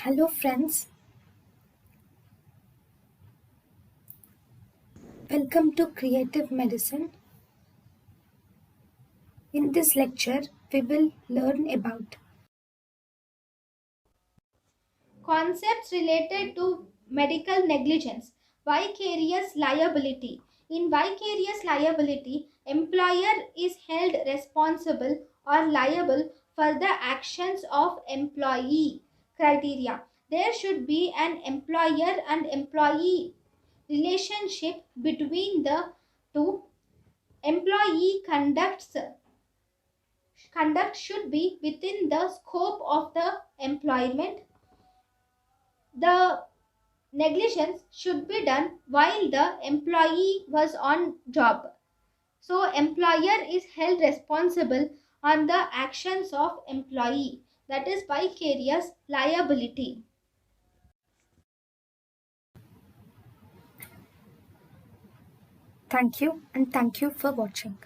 Hello, friends. Welcome to Creative Medicine. In this lecture, we will learn about Concepts related to medical negligence. Vicarious liability. In vicarious liability, employer is held responsible or liable for the actions of employee. Criteria. There should be an employer and employee relationship between the two. Employee conduct should be within the scope of the employment. The negligence should be done while the employee was on job. So employer is held responsible on the actions of employee. That is vicarious liability. thank you and thank you for watching.